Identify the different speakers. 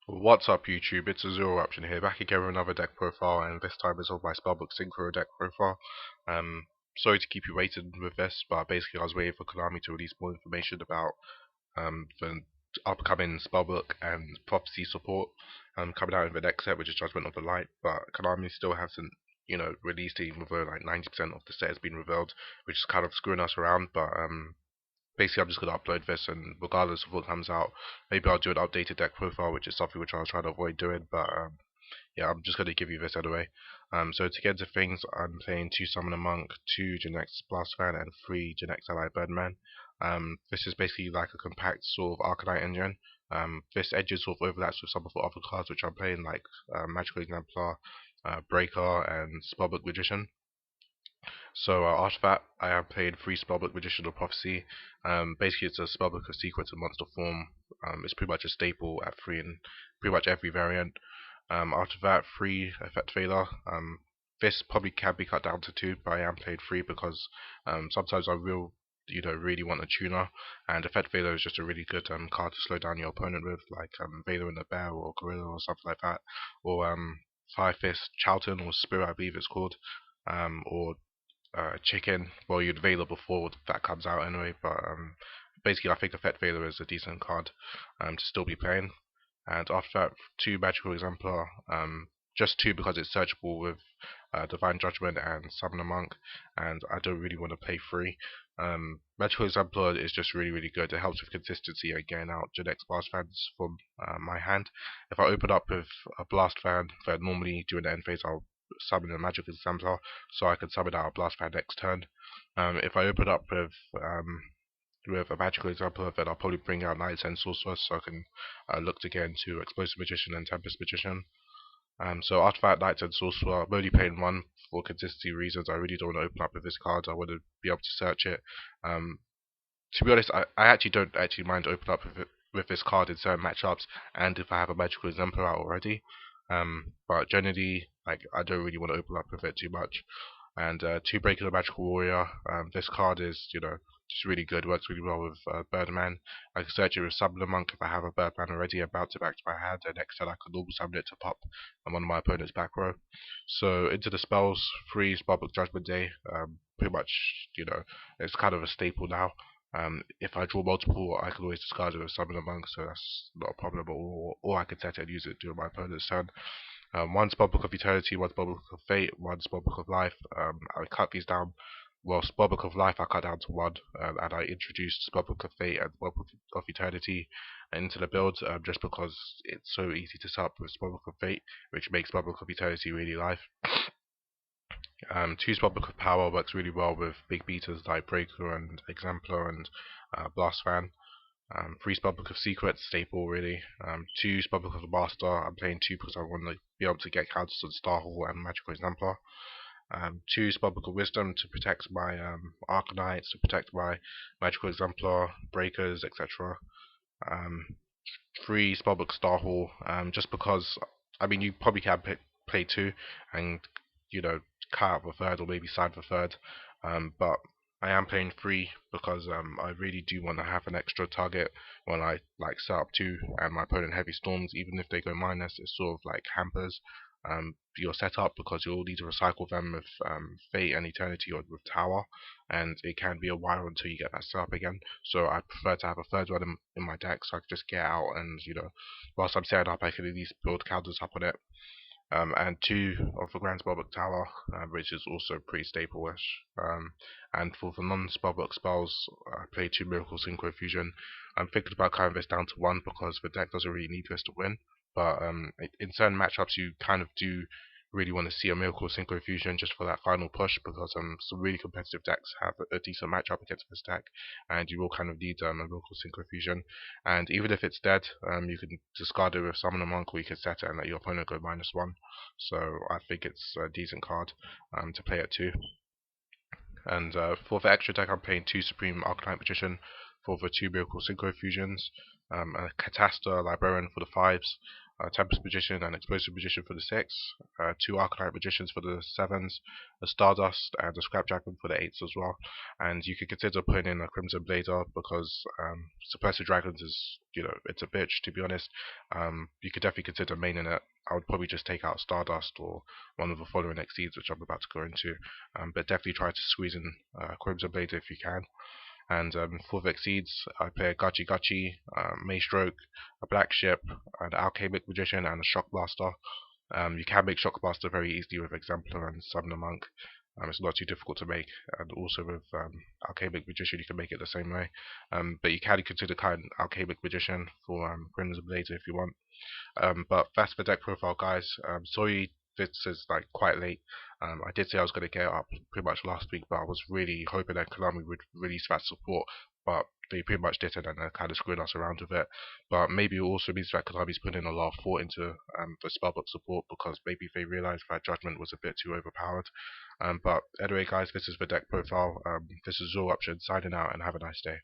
Speaker 1: What's up YouTube, it's a Zero Option here, back again with another deck profile, and this time it's of my Spellbook Synchro deck profile. Sorry to keep you waiting with this, but basically I was waiting for Konami to release more information about the upcoming Spellbook and Prophecy support coming out in the next set, which is Judgment of the Light, but Konami still hasn't, released it, even though like 90% of the set has been revealed, which is kind of screwing us around, but basically I'm just going to upload this, and regardless of what comes out, maybe I'll do an updated deck profile, which is something which I was trying to avoid doing, but yeah, I'm just going to give you this anyway. So to get into things, I'm playing 2 Summoner Monk, 2 Genex Blast Fan, and 3 Genex Ally Birdman. This is basically like a compact sort of Arcanite engine. This engine sort of overlaps with some of the other cards which I'm playing, like Magical Exemplar, Breaker, and Spellbook Magician. So after that, I am playing 3 Spellbook Magician of Prophecy. Basically, it's a Spellbook of Secrets in monster form. It's pretty much a staple at 3 in pretty much every variant. After that, 3 Effect Veiler. This probably can be cut down to 2, but I am playing 3 because sometimes I will, really want a tuner, and Effect Veiler is just a really good card to slow down your opponent with, like Veiler in the Bear or Gorilla or something like that, or Fire Fist Charlton or Spirit, I believe it's called, or Chicken. Well, you'd Veiler before that comes out anyway, but basically I think Effect Veiler is a decent card to still be playing. And after that, 2 Magical Exemplar, just 2 because it's searchable with Divine Judgment and Summoner Monk, and I don't really want to play 3. Magical Exemplar is just really good. It helps with consistency and getting out Genex Blast Fans from my hand. If I open up with a Blast Fan, that normally during the end phase I'll summon a Magical Exemplar, so I can summon out a Blast Fan next turn. If I open up with a Magical Exemplar, then I'll probably bring out Knights and Sorceress, so I can look to get into Explosive Magician and Tempest Magician. So after that, Knights and Sorcerer, I'm only playing 1 for consistency reasons. I really don't want to open up with this card. I want to be able to search it. To be honest, I actually don't actually mind opening up with this card in certain matchups, and if I have a Magical Exemplar out already. But generally, like, I don't really want to open up with it too much. And 2 Breaker the Magical Warrior. This card is, just really good. Works really well with Birdman. I can search it with Summoner Monk if I have a Birdman already and bounce it back to my hand, and next turn I can normal summon it to pop on one of my opponent's back row. So into the spells, 3 Spellbook Judgment Day. Pretty much, it's kind of a staple now. If I draw multiple, I can always discard it with Summoner Monk, so that's not a problem at all. Or I can set it and use it during my opponent's turn. 1 Spellbook of Eternity, 1 Spellbook of Fate, 1 Spellbook of Life. I cut these down. Well, Spellbook of Life I cut down to 1, and I introduced Spellbook of Fate and Spellbook of Eternity into the build, just because it's so easy to set up with Spellbook of Fate, which makes Spellbook of Eternity really life. 2 Spellbook of Power works really well with big beaters like Breaker and Exemplar and Blast Fan. 3 Spellbook of Secrets, staple really. 2 Spellbook of the Master, I'm playing 2 because I want to be able to get counters on Starhole and Magical Exemplar. 2 Spellbook of Wisdom to protect my Arcanites, to protect my Magical Exemplar, Breakers, etc. 3 Spellbook Starhole, just because, I mean, you probably can play 2 and, cut out the third or maybe side the third, but I am playing 3 because I really do want to have an extra target when I like set up 2 and my opponent heavy storms. Even if they go minus, it sort of like hampers your setup because you'll need to recycle them with Fate and Eternity or with Tower, and it can be a while until you get that set up again. So I prefer to have a third one in my deck so I can just get out and, whilst I'm setting up, I can at least build counters up on it. And 2 of the Grand Spellbook Tower, which is also pretty staple-ish. And for the non-Spellbook spells, I play 2 Miracle Synchro Fusion. I'm thinking about cutting this down to 1 because the deck doesn't really need this to win. But in certain matchups, you kind of do really want to see a Miracle Synchro Fusion just for that final push, because some really competitive decks have a decent matchup against this deck, and you will kind of need a Miracle Synchro Fusion. And even if it's dead, you can discard it with Summoner Monk, or you can set it and let your opponent go -1. So I think it's a decent card to play at 2. And for the extra deck, I'm playing 2 Supreme Arcanite Magician for the 2 Miracle Synchro Fusions. a Cataster Librarian for the 5s, a Tempest Magician and Explosive Magician for the 6, 2 Arcanite Magicians for the 7s, a Stardust and a Scrap Dragon for the 8s as well. And you could consider putting in a Crimson Blader because Suppressor Dragons is, it's a bitch, to be honest. You could definitely consider maining it. I would probably just take out Stardust or one of the following Exceeds, which I'm about to go into. But definitely try to squeeze in Crimson Blader if you can. And for the Exceeds, I play a Gachi Gachi, Maystroke, a Black Ship, an Alchemic Magician, and a Shock Blaster. You can make Shock Blaster very easily with Exemplar and Summoner Monk. It's not too difficult to make, and also with Alchemic Magician you can make it the same way. But you can consider kind Alchemic Magician for Crimson Blader if you want. But that's the deck profile, guys. Sorry this is like quite late. I did say I was going to get it up pretty much last week, but I was really hoping that Konami would release that support, but they pretty much didn't, and they're kind of screwing us around with it. But maybe it also means that Konami's putting a lot of thought into the Spellbook support, because maybe they realized that Judgment was a bit too overpowered. But anyway, guys, this is the deck profile. This is Zoro Option signing out, and have a nice day.